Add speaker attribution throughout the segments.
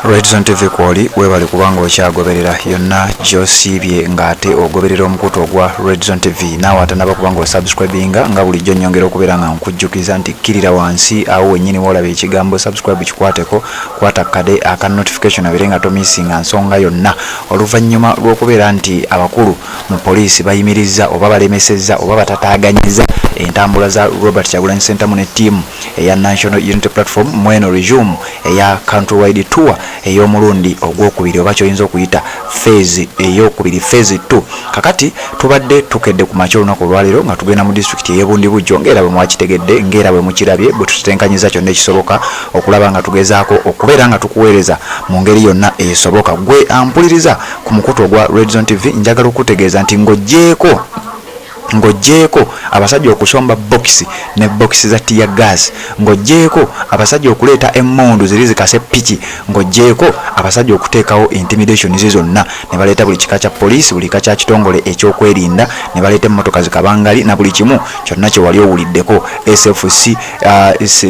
Speaker 1: Redzone TV kwoli webali kubanga okyagoberera yonna gy'osiibye ng'ate ogoberera omukutu ogwa Redzone TV naawe atanaba kubanga osubscribinga nga bulijjo nnyongera okubeera nga nkujjukiza nti kkirira wansi awo wennyini woolaba ekigambo subscribe kikwateko kwata kade aka notification abere nga tomisinga nsonga yonna oluvannyuma lw'okubeera nti abakulu mu poliisi bayimirizza oba balemesezza oba batataaganyiza entambula za Robert Kyagulanyi Ssentamu ne ttiimu eya National Unity Platform mweno resume eya countrywide tour ey'omulundi ogwokubiri oba kyoyinza okuyita phase ey'okubiri phase 2 kakati tubadde tukedde ku makya olunaku olwaleero nga tugenda mu district ey'Ebundibujjo ng'era bwe mwakitegedde ng'era bwe mukirabye bwe tutetenkanyiza kyonna ekisoboka okulaba nga tugezaako okubeera nga tukuweereza mu ngeri yonna esoboka. Gwe ampuliriza ku mukutu ogwa Redzone TV njagala okutegeeza nti ng'oggyeko abasajja okusomba bokisi ne bokisi za tiya gas, ng'oggyeko abasajja okuleeta emmundu ziri zikase piki, ng'oggyeko abasajja okuteekawo intimidation zonna ne baleeta buli kika kya poliisi buli kika kya kitongole ekyokwerinda ne baleeta emmotoka zikabangali na buli kimu kyonna kye wali owuliddeko SFC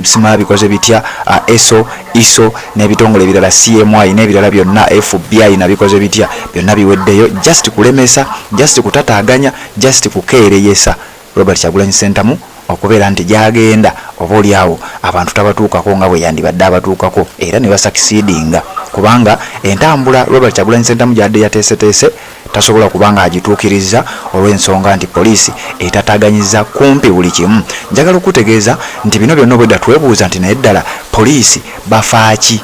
Speaker 1: sima bikoze bitya ESO ISO n'ebitongole ebirala CMI n'ebirala byonna FBI nabikoze bitya byonna biweddeyo just kulemesa just kutataaganya just kukeereyesa Robert Kyagulanyi Ssentamu okubeera nti gyagenda oba oliawo abantu tabatuukako nga bwe yandibadde abatuukako era ne basakisiidinga kubanga entambula Robert Kyagulanyi Ssentamu gyadde yateeseteese tasobola kubanga agituukiriza olw'ensonga nti poliisi etataaganyiza kumpi buli kimu. Njagala okutegeeza nti bino byonna obwedda twebuuza nti naye ddala poliisi bafaaki,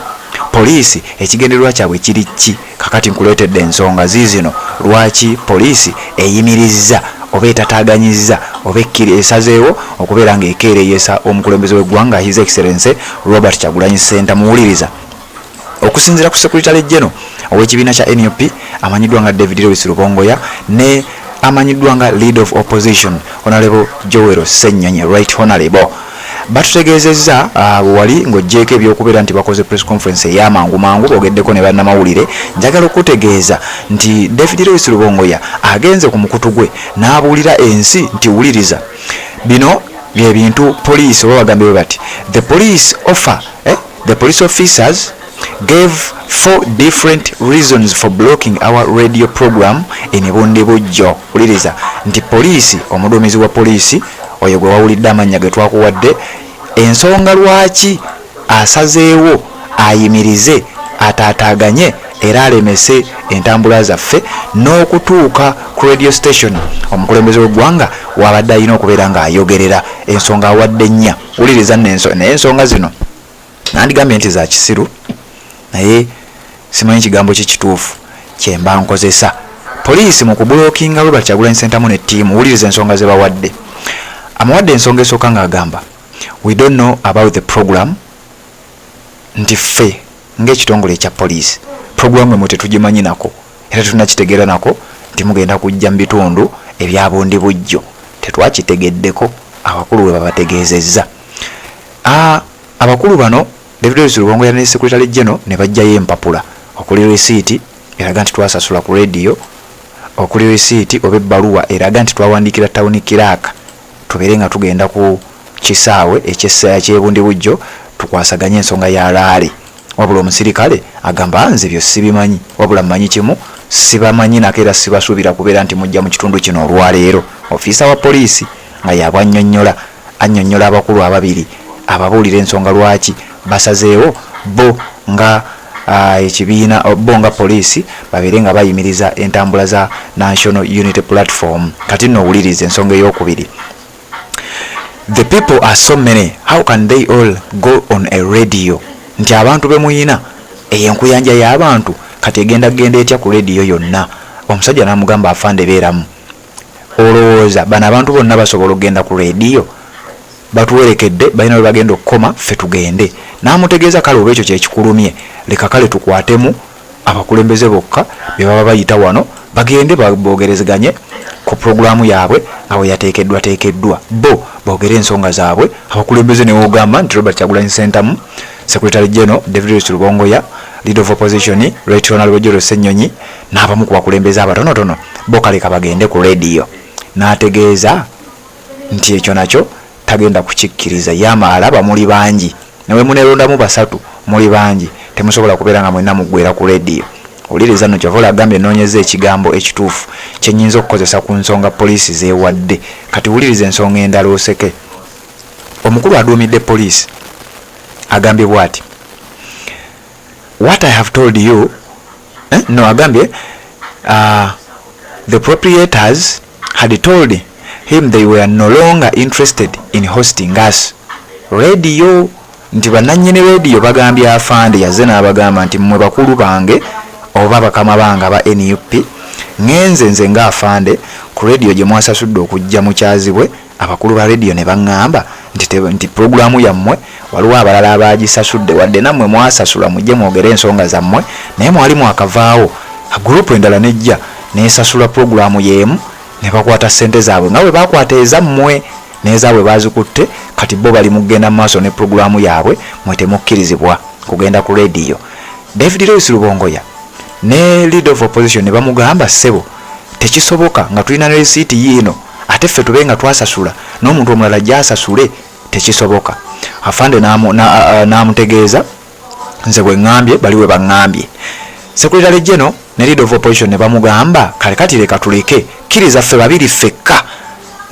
Speaker 1: poliisi ekigendererwa kyabwe kiri ki? Kakati nkuleetedde ensonga ziizino lwaki poliisi eyimirizza oba etataaganyiza oba esazeewo okubeera ng'ekeereyesa omukulembeze w'eggwanga His Excellency Robert Kyagulanyi Ssentamu. Muwuliriza, okusinziira ku Secretary General ow'ekibiina kya NUP amanyiddwa nga David Lewis Rubongoya ne amanyiddwa nga Leader of Opposition Honorable Joel Ssennyonyi Right Honorable batutegeezezza wali ng'oggyeko ebyokubeera nti bakoze press conference ey'amangu mangu boogeddeko ne bannamawulire. Njagala okutegeeza nti David Lewis Rubongoya agenze ku mukutu gwe n'abuulira ensi nti wuliriza bino byebintu poliisi oba bagambe bwe bati the police officers gave 4 different reasons for blocking our radio program in Ebundibujjo. Wuliriza nti poliisi omuduumizi wa poliisi oyo gwe wawulidde amannya ge twakuwadde ensonga lwaki asazeewo ayimirize ataataaganye era alemese entambula zaffe n'okutuuka ku radio station omukulembeze w'eggwanga wabadde alina okubeera ng'ayogerera ensonga awadde nnya. Wuliriza naye ensonga zino nandigambye nti za kisiru naye simanyi kigambo kikituufu kyemba nkozesa. Poliisi mu kubulookinga Robert Kyagulanyi Ssentamu ne ttiimu, wuliriza ensonga ze bawadde. Amuwadde ensonga esooka ng'agamba we don't know about the program, nti ffe ng'ekitongole ekya poliisi programu emu tetugimanyi nako era tunakitegeera nako nti mugenda kujja mu bitundu ebya Bundibujjo tetwakitegeddeko abakulu we babategeezezza. Abakulu bano David Lewis Rubongoya ne Secretary General ne bajjayo empapula okuli resiiti eraga nti twasasula ku radio, okuli resiiti oba ebbaluwa eraga nti twawandiikira tawuni kiraaka tubeere nga tugenda ku kisaawe eky'Ebundibujjo tukwasaganye ensonga ya laale. Wabula omusirikale agamba nze byo sibimanyi, wabula mmanyi kimu sibamanyi nako era sibasuubira kubeera nti mujja mu kitundu kino olwaleero. Ofiisa wa poliisi nga annyonnyola abakulu ababiri ababuulira ensonga lwaki basazeewo bo nga ekibiina bo nga poliisi babeere nga bayimiriza entambula za National Unity Platform. Kati nno owuliriza ensonga ey'okubiri. The people are so many, how can they all go on a radio? Nti abantu bemuyina enkuyanja y'abantu kati egenda etya ku radio yonna. Omusajja n'amugamba afande beeramu, olowooza bano abantu bonna basobola okugenda ku radio? Batuwerekedde balina bwe bagenda okukoma ffe tugende. N'amutegeeza kale oba ekyo kyekikulumye leka kale tukwatemu abakulembeze bokka bye baba bayita wano bagende boogerezeganye ku programu yaabwe nga bwe yateekeddwa bo boogere ensonga zaabwe. Abakulembeze ne wogamba nti Robert Kyagulanyi Ssentamu, Secretary General David Lewis Rubongoya, Leader of Opposition Right Honorable Joel Ssennyonyi n'abamu ku bakulembeze abatonotono bo kaleka bagende ku radio. N'ategeeza nti ekyo nakyo tagenda kukikkiriza. Yamaala bamuli bangi nawe muneerondamu basatu muli bangi temusobola kubeera nga mwenna muggwera ku radio. Oliriza no Kyavala agambye noonyeza ekigambo ekituufu kyenyinza okukozesa ku nsonga poliisi zeewadde. Kati wuliriza ensonga endala oseke. Omukulu aduumidde poliisi agambye bw'ati, what I have told you agambye the proprietors had told him they were no longer interested in hosting us. Radio nti bannannyini radio bagambye afande yazze n'abagamba nti mmwe bakulu bange oba bakama bange aba NUP ngenze nga afande ku radio gye mwasasudde okujja mukyazibwe. Abakulu ba radio ne baŋŋamba nti programu yammwe waliwo abalala abagisasudde wadde nammwe mwasasula mujje mwogere ensonga zammwe, naye mwalimu akavaawo gurupu endala nejja nesasula programu yeemu ne bakwata ssente zaabwe nga bwe bakwata ezammwe n'ezaabwe bazikutte. Kati bo bali mugenda maaso ne programu yaabwe mwe temukkirizibwa kugenda ku radio. David Lewis Rubongoya ne leader of opposition ne bamugamba ssebo tekisoboka nga tulina ne receipt yiino ate ffe tube nga twasasula n'omuntu omulala gyasasule tekisoboka. Afande n'amutegeeza nze bwe ŋŋambye bali we baŋŋambye. Secretary General ne leader of opposition ne bamugamba kale kati leka tuleke kkiriza ffe babiri ffekka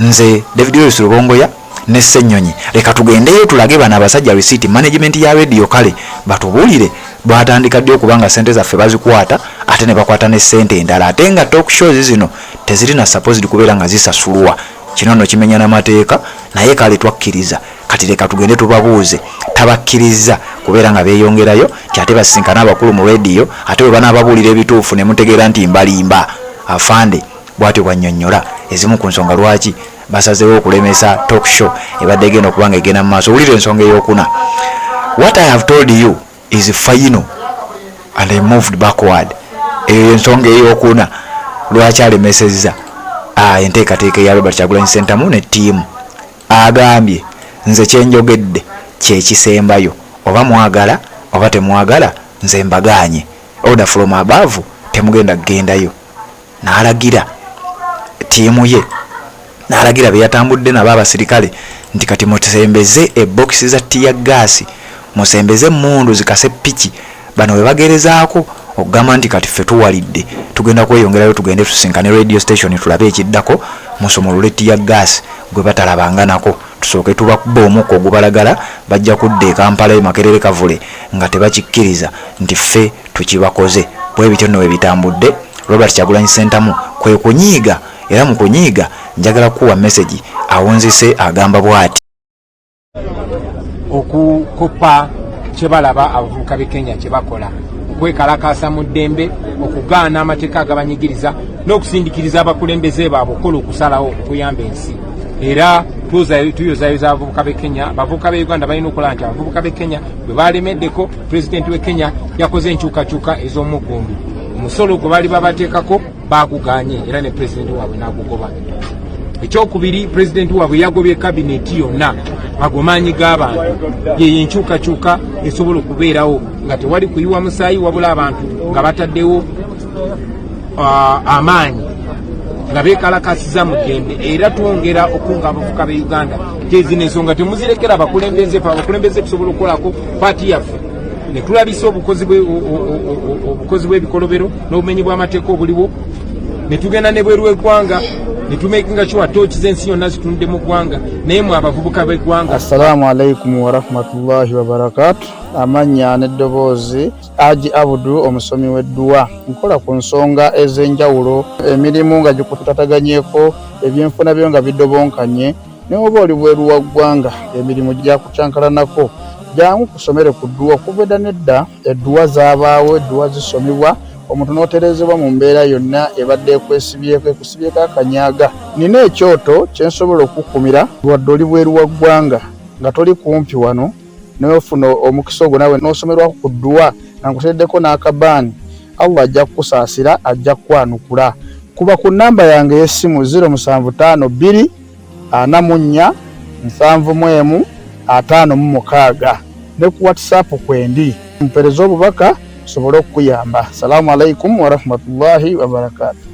Speaker 1: nze David Lewis Rubongoya ne Ssenyonyi leka tugendeyo tulage bana abasajja receipt management ya radio kale batubuulire batandika ddi okubanga ssente zaffe bazikwata ate ne bakwata ne ssente endala ate nga talk shows zino tezirina supposed kubeera nga zisasulwa. Kino nno kimenya n'amateeka naye kale twakkiriza kati leka tugende tubabuuze. Tabakkiriza kubeera nga beeyongerayo kyate basinkana abakulu mu radio ate bwe banaababuulira ebituufu ne mutegeera nti mbalimba. Afande bw'atyo bwannyonnyola ezimu ku nsonga lwaki basazeewo okulemesa talk show ebadde egenda okubanga egenda mu maaso. Wulira ensonga ey'okuna. What I have told you is final and I moved backward. Eyo ensonga ey'okuna lwaki alemesezza enteekateeka ya Robert Kyagulanyi Ssentamu ne ttiimu. Agambye nze kyenjogedde kyekisembayo, oba mwagala oba temwagala nze mbagaanye, order from above temugenda kugendayo. N'alagira ttiimu ye n'alagira be yatambudde nabo abasirikale nti kati musembeze ebokisi za tiya gaasi, musembeze emmundu zikase piki. Bano we bagerezaako okugamba nti kati ffe tuwalidde tugenda kweyongerayo tugende tusinkane radio station tulabe ekiddako musumulule tiya gaasi gwe batalabanga nako tusooke tubakuba omukka ogubalagala bajja kudda e Kampala e Makerere Kavule nga tebakikkiriza nti ffe tukibakoze. Bwe bityo nno we bitambudde. Robert Kyagulanyi Ssentamu kwe kunyiiga era mu kunyiiga njagala kuwa message awonzise agamba bw'ati.
Speaker 2: Okukopa kyebalaba abavubuka b'e Kenya kyebakola okwekalakaasa mu ddembe, okugaana amateeka agabanyigiriza n'okusindikiriza abakulembeze baabwe okukola okusalawo okuyamba ensi. Era tuyozayoza abavubuka b'e Kenya. Abavubuka b'e Uganda balina okulaba nti abavubuka b'e Kenya bwe balemeddeko pulezidenti w'e Kenya yakoze enkyukakyuka ez'omuggundu. Omusolo gwe bali babateekako baaguganye era ne pulezidenti waabwe n'agugoba. Ekyokubiri, pulezidenti waabwe yagobye kabineti yonna magomaanyi g'abantu yeyo enkyukakyuka esobola okubeerawo nga tewali kuyiwa musaayi wabula abantu nga bataddewo amaanyi nga beekalakasiza mu ddembe. Era twongera okunga abavubuka b'e Uganda tezino ensonga temuzirekera abakulembeze tusobola okukolako paati yaffe ne tulabisa obukozi bw'ebikolobero n'obumenyi bw'amateeka obuliwo ne tugenda ne bweru w'eggwanga ne tumekinga sure tooki z'ensi yonna zitunudde mu ggwanga naye mwe abavubuka b'eggwanga.
Speaker 3: Assalamu alaikum warahmatullahi wabarakatu. Amannya n'eddoboozi Haji Abudu, omusomi w'edduwa. Nkola ku nsonga ez'enjawulo, emirimu nga gikutataganyeko, ebyenfuna byo nga bidobonkanye, ne oba oli bweru wa ggwanga emirimu gyakucankalanako. Jangu kusomere ku dduwa. Okuva edda nedda edduwa zaabaawo, edduwa zisomibwa, omuntu n'oterezebwa mu mbeera yonna ebadde ekusibyeko akanyaaga. Nina ekyoto kyensobola okukumira wadde oli bweru wa ggwanga nga toli kumpi wano n'ofuna omukisa ogwo nawe n'osomerwako ku dduwa nga nkuteddeko n'akabaani. Allah ajja kukusaasira, ajja kukwanukula. Kuba ku nnamba yange y'essimu 075 2 44 71 ne ku WhatsApp kwendi mpereza obubaka sobolo okuyamba. Assalamu alaikum warahmatullahi wabarakatuh.